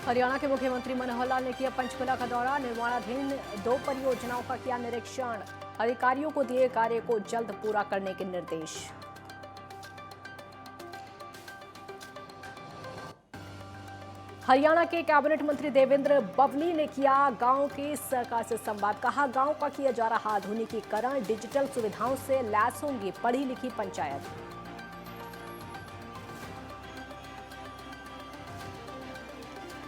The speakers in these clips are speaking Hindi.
हरियाणा के मुख्यमंत्री मनोहर लाल ने किया पंचकुला का दौरा। निर्माणाधीन 2 परियोजनाओं का किया निरीक्षण। अधिकारियों को दिए कार्य को जल्द पूरा करने के निर्देश। हरियाणा के कैबिनेट मंत्री देवेंद्र बबली ने किया गांव की सरकार से संवाद। कहा, गांव का किया जा रहा आधुनिकीकरण, डिजिटल सुविधाओं से लैस होंगी पढ़ी लिखी पंचायत।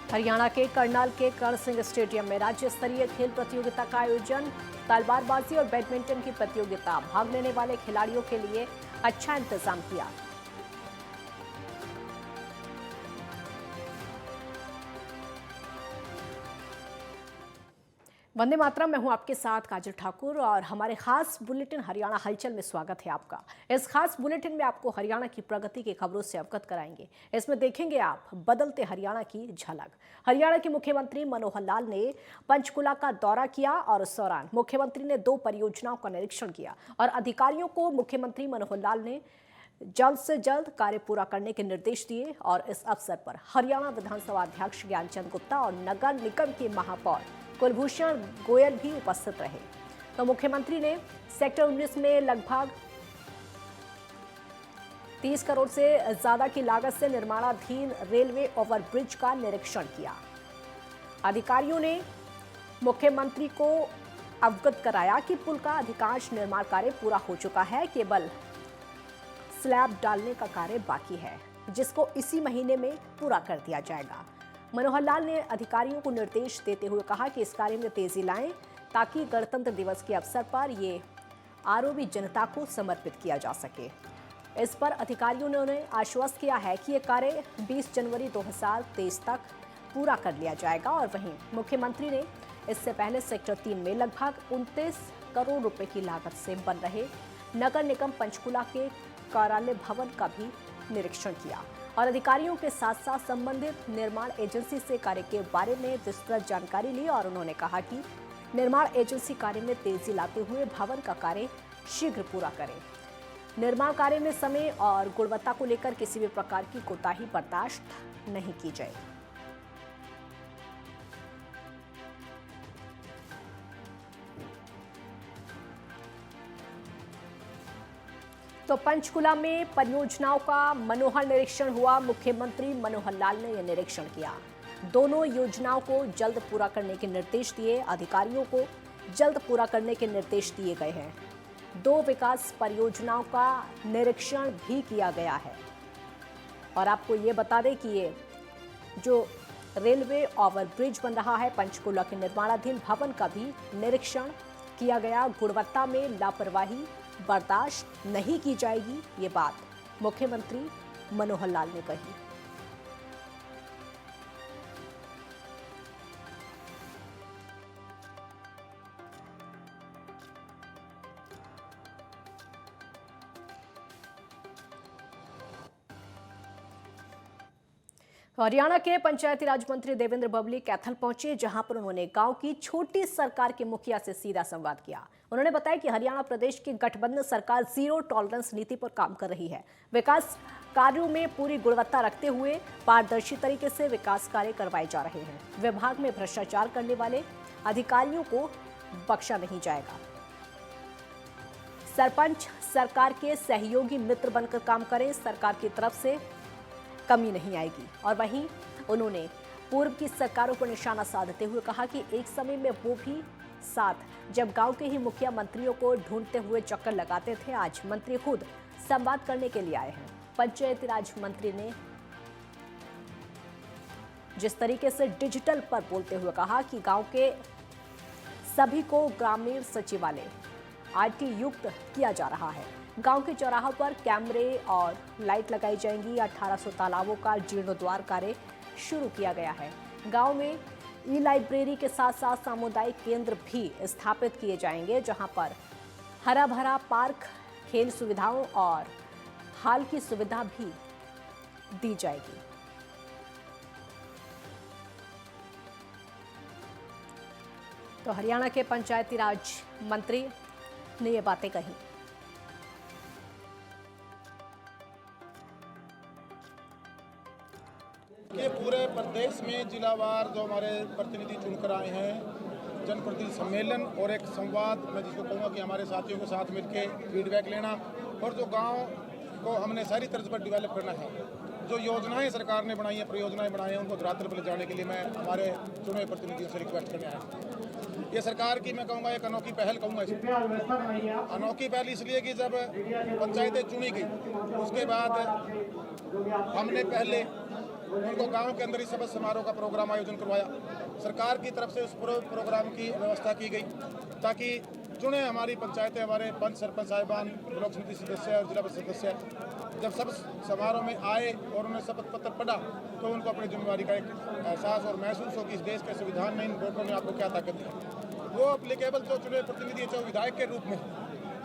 हरियाणा के करनाल के कर्ण सिंह स्टेडियम में राज्य स्तरीय खेल प्रतियोगिता का आयोजन। तलवारबाजी और बैडमिंटन की प्रतियोगिता, भाग लेने वाले खिलाड़ियों के लिए अच्छा इंतजाम किया। वंदे मातरम। मैं हूं आपके साथ काजल ठाकुर और हमारे खास बुलेटिन हरियाणा हलचल में स्वागत है आपका। इस खास बुलेटिन में आपको हरियाणा की प्रगति की खबरों से अवगत कराएंगे। इसमें देखेंगे आप बदलते हरियाणा की झलक। हरियाणा के मुख्यमंत्री मनोहर लाल ने पंचकुला का दौरा किया और इस दौरान मुख्यमंत्री ने 2 परियोजनाओं का निरीक्षण किया और अधिकारियों को मुख्यमंत्री मनोहर लाल ने जल्द से जल्द कार्य पूरा करने के निर्देश दिए। और इस अवसर पर हरियाणा विधानसभा अध्यक्ष ज्ञानचंद गुप्ता और नगर निगम के महापौर कुलभूषण गोयल भी उपस्थित रहे। तो मुख्यमंत्री ने सेक्टर 19 में लगभग 30 करोड़ से ज्यादा की लागत से निर्माणाधीन रेलवे ओवरब्रिज का निरीक्षण किया। अधिकारियों ने मुख्यमंत्री को अवगत कराया कि पुल का अधिकांश निर्माण कार्य पूरा हो चुका है, केवल स्लैब डालने का कार्य बाकी है, जिसको इसी महीने में पूरा कर दिया जाएगा। मनोहर लाल ने अधिकारियों को निर्देश देते हुए कहा कि इस कार्य में तेजी लाएं ताकि गणतंत्र दिवस के अवसर पर ये आरओबी जनता को समर्पित किया जा सके। इस पर अधिकारियों ने उन्हें आश्वस्त किया है कि ये कार्य 20 जनवरी 2023 तक पूरा कर लिया जाएगा। और वहीं मुख्यमंत्री ने इससे पहले सेक्टर 3 में लगभग 29 करोड़ रुपए की लागत से बन रहे नगर निगम पंचकुला के कार्यालय भवन का भी निरीक्षण किया और अधिकारियों के साथ साथ संबंधित निर्माण एजेंसी से कार्य के बारे में विस्तृत जानकारी ली। और उन्होंने कहा कि निर्माण एजेंसी कार्य में तेजी लाते हुए भवन का कार्य शीघ्र पूरा करें। निर्माण कार्य में समय और गुणवत्ता को लेकर किसी भी प्रकार की कोताही बर्दाश्त नहीं की जाए। तो पंचकुला में परियोजनाओं का मनोहर निरीक्षण हुआ। मुख्यमंत्री मनोहर लाल ने यह निरीक्षण किया। दोनों योजनाओं को जल्द पूरा करने के निर्देश दिए। अधिकारियों को जल्द पूरा करने के निर्देश दिए गए हैं। 2 विकास परियोजनाओं का निरीक्षण भी किया गया है। और आपको ये बता दें कि ये जो रेलवे ओवरब्रिज बन रहा है पंचकुला के निर्माणाधीन भवन का भी निरीक्षण किया गया। गुणवत्ता में लापरवाही बर्दाश्त नहीं की जाएगी, ये बात मुख्यमंत्री मनोहर लाल ने कही। हरियाणा के पंचायती राज मंत्री देवेंद्र बबली कैथल पहुंचे, जहां पर उन्होंने गांव की छोटी सरकार के मुखिया से सीधा संवाद किया। उन्होंने बताया कि हरियाणा प्रदेश की गठबंधन सरकार जीरो टॉलरेंस नीति पर काम कर रही है। विकास कार्यों में पूरी गुणवत्ता रखते हुए पारदर्शी तरीके से विकास कार्य करवाए जा रहे हैं। विभाग में भ्रष्टाचार करने वाले अधिकारियों को बख्शा नहीं जाएगा। सरपंच सरकार के सहयोगी मित्र बनकर काम करें, सरकार की तरफ से कमी नहीं आएगी। और वहीं उन्होंने पूर्व की सरकारों पर निशाना साधते हुए कहा कि एक समय में वो भी साथ जब गांव के ही मुखिया मंत्रियों को ढूंढते हुए चक्कर लगाते थे, आज मंत्री खुद संवाद करने के लिए आए हैं। पंचायती राज मंत्री ने जिस तरीके से डिजिटल पर बोलते हुए कहा कि गांव के सभी को ग्रामीण सचिवालय आईटी युक्त किया जा रहा है। गांव के चौराहों पर कैमरे और लाइट लगाई जाएंगी। 1800 तालाबों का जीर्णोद्धार कार्य शुरू किया गया है। गांव में ई लाइब्रेरी के साथ साथ सामुदायिक केंद्र भी स्थापित किए जाएंगे, जहां पर हरा भरा पार्क, खेल सुविधाओं और हाल की सुविधा भी दी जाएगी। तो हरियाणा के पंचायती राज मंत्री ने ये बातें कही। ये पूरे प्रदेश में जिलावार जो हमारे प्रतिनिधि चुनकर आए हैं, जनप्रतिनिधि सम्मेलन और एक संवाद, मैं जिसको कहूँगा कि हमारे साथियों के साथ मिलके फीडबैक लेना और जो गांव को हमने सारी तर्ज पर डेवलप करना है, जो योजनाएं सरकार ने बनाई हैं, परियोजनाएं बनाई हैं, उनको धरातल पर ले जाने के लिए मैं हमारे चुने प्रतिनिधियों से रिक्वेस्ट करने आया। ये सरकार की मैं कहूँगा एक अनोखी पहल कहूँगा इसको। अनोखी पहल इसलिए कि जब पंचायतें चुनी गई उसके बाद हमने पहले उनको गांव के अंदर ही शपथ समारोह का प्रोग्राम आयोजन करवाया। सरकार की तरफ से उस पूरे प्रोग्राम की व्यवस्था की गई ताकि चुने हमारी पंचायतें, हमारे पंच सरपंच साहिबान, ब्लॉक समिति सदस्य और जिला परिषद सदस्य जब सब समारोह में आए और उन्हें शपथ पत्र पढ़ा तो उनको अपनी जिम्मेवारी का एक एहसास और महसूस हो कि इस देश के संविधान ने इन वोटों ने आपको क्या ताकत दी। वो अप्लीकेबल जो चुने प्रतिनिधि, चाहे विधायक के रूप में,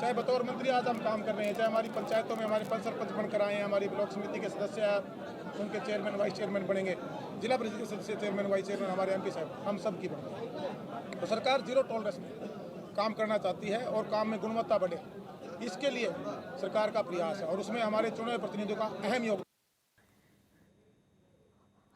चाहे बतौर मंत्री आज हम काम कर रहे हैं, चाहे हमारी पंचायतों में हमारे पंच सरपंच बनकर आए हैं, हमारी ब्लॉक समिति के सदस्य उनके चेयरमैन वाइस चेयरमैन बनेंगे, जिला परिषद के सदस्य चेयरमैन वाइस चेयरमैन हमारे एमपी साहब, हम सब की बनेंगे। तो सरकार जीरो टॉलरेंस में काम करना चाहती है और काम में गुणवत्ता बढ़े, इसके लिए सरकार का प्रयास है और उसमें हमारे चुने प्रतिनिधियों का अहम योगदान।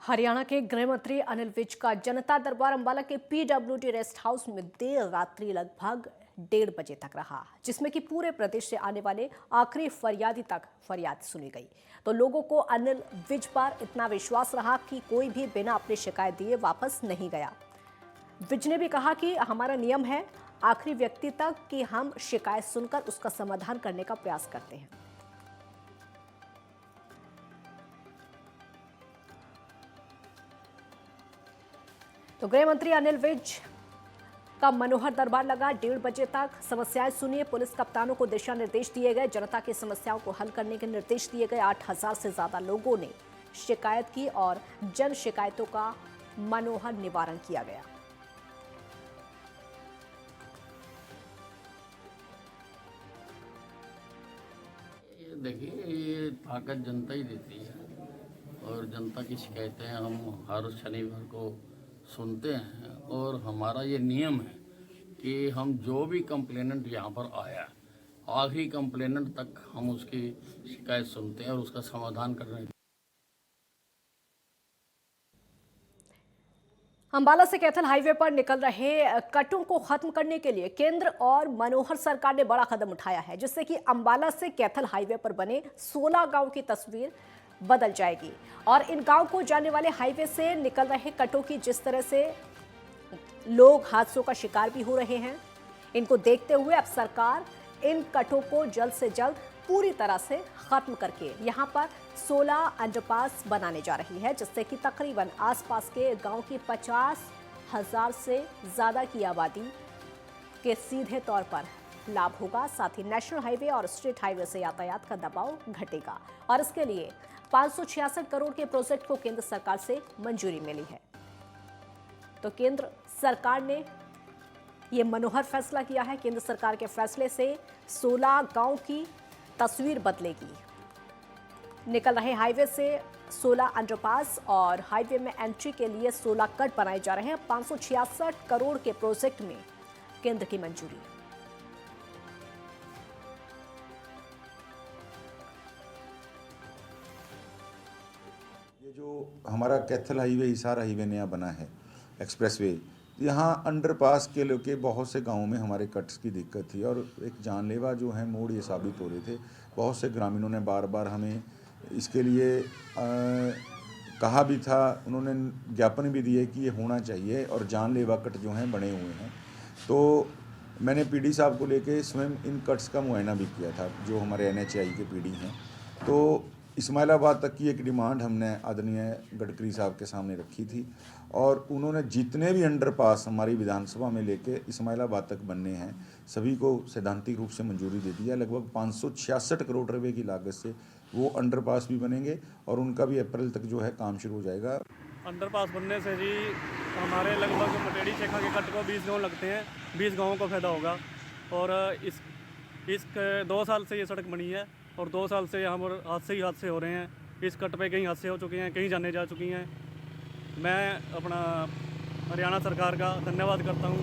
हरियाणा के गृह मंत्री अनिल विज का जनता दरबार अंबाला के पीडब्ल्यूडी रेस्ट हाउस में देर रात्रि लगभग 1:30 बजे तक रहा, जिसमें कि पूरे प्रदेश से आने वाले आखिरी फरियादी तक फरियाद सुनी गई। तो लोगों को अनिल विज पर इतना विश्वास रहा कि कोई भी बिना अपनी शिकायत दिए वापस नहीं गया। विज ने भी कहा कि हमारा नियम है आखिरी व्यक्ति तक कि हम शिकायत सुनकर उसका समाधान करने का प्रयास करते हैं। तो गृह मंत्री अनिल विज का मनोहर दरबार लगा, 1:30 बजे तक समस्याएं सुनिए, पुलिस कप्तानों को दिशा निर्देश दिए गए, जनता की समस्याओं को हल करने के निर्देश दिए गए। 8,000 से ज्यादा लोगों ने शिकायत की और जन शिकायतों का मनोहर निवारण किया गया। देखिए, ये ताकत जनता ही देती है और जनता की शिकायतें हम हर शनिवार को सुनते हैं और हमारा ये नियम है कि हम जो भी कंप्लेनेंट यहाँ पर आया आखिरी कंप्लेनेंट तक हम उसकी शिकायत सुनते हैं और उसका समाधान कर रहे हैं। अंबाला से कैथल हाईवे पर निकल रहे कटों को खत्म करने के लिए केंद्र और मनोहर सरकार ने बड़ा कदम उठाया है, जिससे कि अंबाला से कैथल हाईवे पर बने 16 गांव की तस्वीर बदल जाएगी और इन गांव को जाने वाले हाईवे से निकल रहे कटों की जिस तरह से लोग हादसों का शिकार भी हो रहे हैं, इनको देखते हुए अब सरकार इन कटों को जल्द से जल्द पूरी तरह से खत्म करके यहां पर 16 अंडरपास बनाने जा रही है, जिससे कि तकरीबन आसपास के गांव की 50,000 से ज्यादा की आबादी के सीधे तौर पर लाभ होगा। साथ ही नेशनल हाईवे और स्टेट हाईवे से यातायात का दबाव घटेगा और इसके लिए 566 करोड़ के प्रोजेक्ट को केंद्र सरकार से मंजूरी मिली है। तो केंद्र सरकार ने ये मनोहर फैसला किया है। केंद्र सरकार के फैसले से 16 गांव की तस्वीर बदलेगी। निकल रहे हाईवे से 16 अंडरपास और हाईवे में एंट्री के लिए 16 कट बनाए जा रहे हैं। 566 करोड़ के प्रोजेक्ट में केंद्र की मंजूरी। ये जो हमारा कैथल हाईवे, हिसार हाईवे नया बना है, एक्सप्रेसवे, यहाँ अंडरपास के लेके बहुत से गांवों में हमारे कट्स की दिक्कत थी और एक जानलेवा जो है मोड़ ये साबित हो रहे थे। बहुत से ग्रामीणों ने बार बार हमें इसके लिए कहा भी था, उन्होंने ज्ञापन भी दिए कि ये होना चाहिए और जानलेवा कट जो हैं बने हुए हैं। तो मैंने पीडी साहब को लेके स्वयं इन कट्स का मुआयना भी किया था, जो हमारे NHAI के पीडी हैं। तो इस्माइलाबाद तक की एक डिमांड हमने आदरणीय गडकरी साहब के सामने रखी थी और उन्होंने जितने भी अंडरपास हमारी विधानसभा में लेके इस्माइलाबाद तक बनने हैं सभी को सैद्धांतिक रूप से मंजूरी दे दी है। लगभग 566 करोड़ रुपए की लागत से वो अंडरपास भी बनेंगे और उनका भी अप्रैल तक जो है काम शुरू हो जाएगा। अंडरपास बनने से जी हमारे लगभग मटेड़ी शेखा के कट को 20 गाँव लगते हैं, 20 गाँवों को फायदा होगा। और इस 2 साल से ये सड़क बनी है और 2 साल से यहाँ पर हादसे ही हादसे हो रहे हैं। इस कट पे कहीं हादसे हो चुके हैं, कहीं जाने जा चुकी हैं। मैं अपना हरियाणा सरकार का धन्यवाद करता हूँ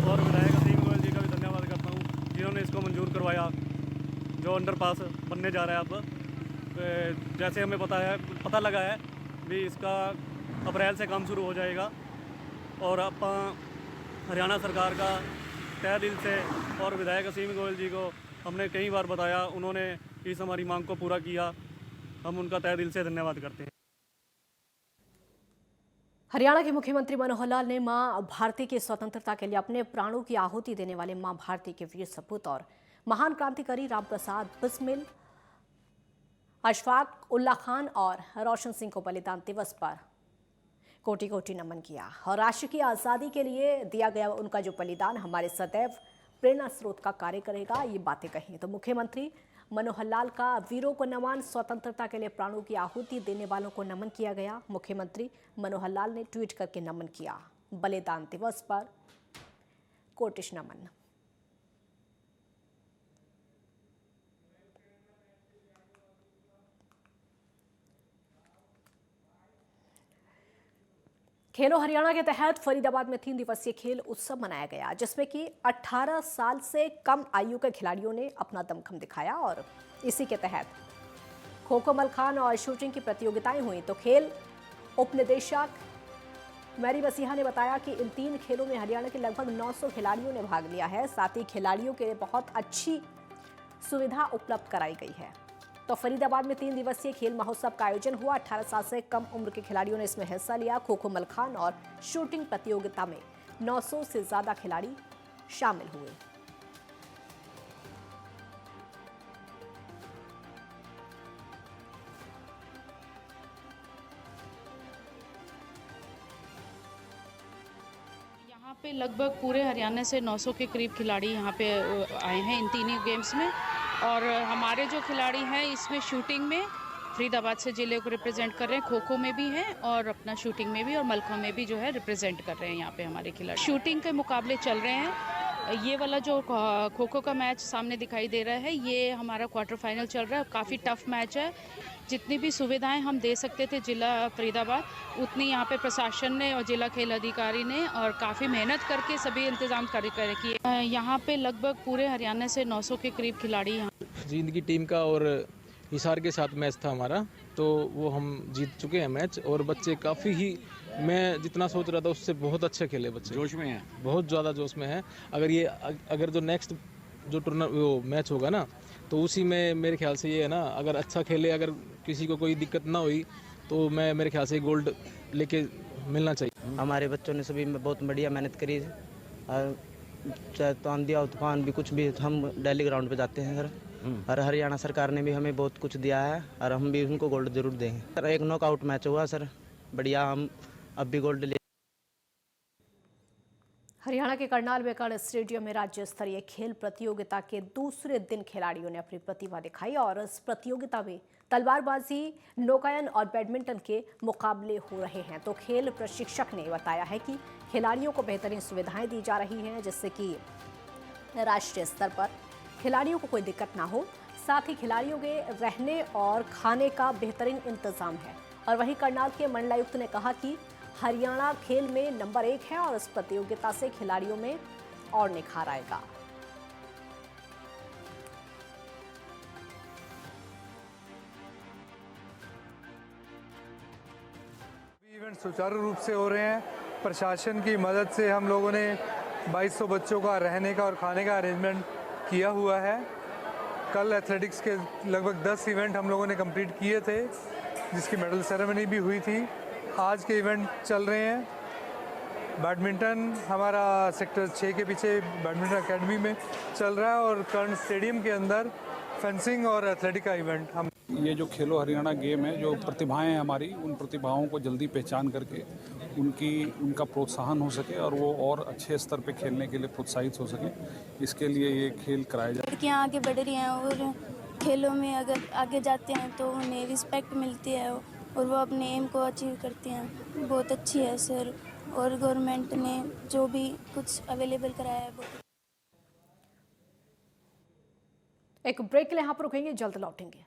और विधायक असीम गोयल जी का भी धन्यवाद करता हूँ जिन्होंने इसको मंजूर करवाया, जो अंडरपास बनने जा रहा है। अब जैसे हमें पता लगा है भी इसका अप्रैल से काम शुरू हो जाएगा। और ਆਪਾਂ हरियाणा सरकार का तहे दिल से और विधायक असीम गोयल जी को हमने कई बार बताया, उन्होंने इस हमारी मांग को पूरा किया। हम उनका तहे दिल से धन्यवाद करते हैं। हरियाणा के मुख्यमंत्री मनोहर लाल ने मां भारती की स्वतंत्रता के लिए अपने प्राणों की आहुति देने वाले मां भारती के वीर सपूत और महान क्रांतिकारी रामप्रसाद बिस्मिल, अशफाक उल्ला खान और रोशन सिंह को बलिदान दिवस पर कोटि कोटि नमन किया और राष्ट्र की आज़ादी के लिए दिया गया उनका जो बलिदान हमारे सदैव प्रेरणा स्रोत का कार्य करेगा, ये बातें कही। तो मुख्यमंत्री मनोहर लाल का वीरों को नमन, स्वतंत्रता के लिए प्राणों की आहुति देने वालों को नमन किया गया। मुख्यमंत्री मनोहर लाल ने ट्वीट करके नमन किया। बलिदान दिवस पर कोटिश नमन। खेलो हरियाणा के तहत फरीदाबाद में 3 दिवसीय खेल उत्सव मनाया गया, जिसमें कि 18 साल से कम आयु के खिलाड़ियों ने अपना दमखम दिखाया और इसी के तहत खो खो, मलखान और शूटिंग की प्रतियोगिताएं हुई। तो खेल उपनिदेशक मैरी मसीहा ने बताया कि इन 3 खेलों में हरियाणा के लगभग 900 खिलाड़ियों ने भाग लिया है। साथ ही खिलाड़ियों के लिए बहुत अच्छी सुविधा उपलब्ध कराई गई है। तो फरीदाबाद में 3 दिवसीय खेल महोत्सव का आयोजन हुआ। 18 साल से कम उम्र के खिलाड़ियों ने इसमें हिस्सा लिया। खो खो, मलखान और शूटिंग प्रतियोगिता में 900 से ज्यादा खिलाड़ी शामिल हुए। यहाँ पे लगभग पूरे हरियाणा से 900 के करीब खिलाड़ी यहाँ पे आए हैं इन तीनों गेम्स में। और हमारे जो खिलाड़ी हैं इसमें शूटिंग में फरीदाबाद से जिले को रिप्रेजेंट कर रहे हैं, खो खो में भी हैं और अपना शूटिंग में भी और मलखा में भी जो है रिप्रेजेंट कर रहे हैं यहाँ पे हमारे खिलाड़ी। शूटिंग के मुकाबले चल रहे हैं। ये वाला जो खो खो का मैच सामने दिखाई दे रहा है, ये हमारा क्वार्टर फाइनल चल रहा है। काफ़ी टफ मैच है। जितनी भी सुविधाएं हम दे सकते थे जिला फरीदाबाद, उतनी यहाँ पे प्रशासन ने और जिला खेल अधिकारी ने और काफ़ी मेहनत करके सभी इंतजाम किए। यहाँ पे लगभग पूरे हरियाणा से 900 के करीब खिलाड़ी यहाँ। जींद की टीम का और हिसार के साथ मैच था हमारा, तो वो हम जीत चुके हैं मैच। और बच्चे काफ़ी ही, मैं जितना सोच रहा था उससे बहुत अच्छे खेले बच्चे, जोश में हैं, बहुत ज़्यादा जोश में हैं। अगर जो नेक्स्ट जो वो मैच होगा ना, तो उसी में मेरे ख्याल से ये है ना, अगर अच्छा खेले, अगर किसी को कोई दिक्कत ना हुई तो मेरे ख्याल से गोल्ड लेके मिलना चाहिए। हमारे बच्चों ने सभी में बहुत बढ़िया मेहनत करी है। चाहे तो आंधी और तूफान भी कुछ भी, हम डेली ग्राउंड पे जाते हैं सर। और हरियाणा सरकार ने भी हमें बहुत कुछ दिया है और हम भी उनको गोल्ड जरूर देंगे सर। एक नॉकआउट मैच हुआ सर, बढ़िया, हम अब भी गोल्ड ले। हरियाणा के करनाल वेकड़ स्टेडियम में राज्य स्तरीय खेल प्रतियोगिता के दूसरे दिन खिलाड़ियों ने अपनी प्रतिभा दिखाई और इस प्रतियोगिता में तलवारबाजी, नौकायन और बैडमिंटन के मुकाबले हो रहे हैं। तो खेल प्रशिक्षक ने बताया है कि खिलाड़ियों को बेहतरीन सुविधाएं दी जा रही हैं, जिससे कि राष्ट्रीय स्तर पर खिलाड़ियों को कोई दिक्कत ना हो। साथ ही खिलाड़ियों के रहने और खाने का बेहतरीन इंतजाम है। और वहीं करनाल के मंडलायुक्त ने कहा कि हरियाणा खेल में नंबर 1 है और इस प्रतियोगिता से खिलाड़ियों में और निखार आएगा। इवेंट सुचारू रूप से हो रहे हैं। प्रशासन की मदद से हम लोगों ने 2200 बच्चों का रहने का और खाने का अरेंजमेंट किया हुआ है। कल एथलेटिक्स के लगभग 10 इवेंट हम लोगों ने कंप्लीट किए थे, जिसकी मेडल सेरेमनी भी हुई थी। आज के इवेंट चल रहे हैं। बैडमिंटन हमारा सेक्टर 6 के पीछे बैडमिंटन एकेडमी में चल रहा है और कर्ण स्टेडियम के अंदर फेंसिंग और एथलेटिक का इवेंट। हम ये जो खेलो हरियाणा गेम है, जो प्रतिभाएं हैं हमारी, उन प्रतिभाओं को जल्दी पहचान करके उनका प्रोत्साहन हो सके और वो और अच्छे स्तर पे खेलने के लिए प्रोत्साहित हो सके, इसके लिए ये खेल कराए जाए। लड़कियाँ आगे बढ़ रही हैं और खेलों में अगर आगे जाते हैं तो उन्हें रिस्पेक्ट मिलती है और वो अपने एम को अचीव करती हैं। बहुत अच्छी है सर, और गवर्नमेंट ने जो भी कुछ अवेलेबल कराया है वो। एक ब्रेक के लिए यहाँ पर रुकेंगे, जल्द लौटेंगे।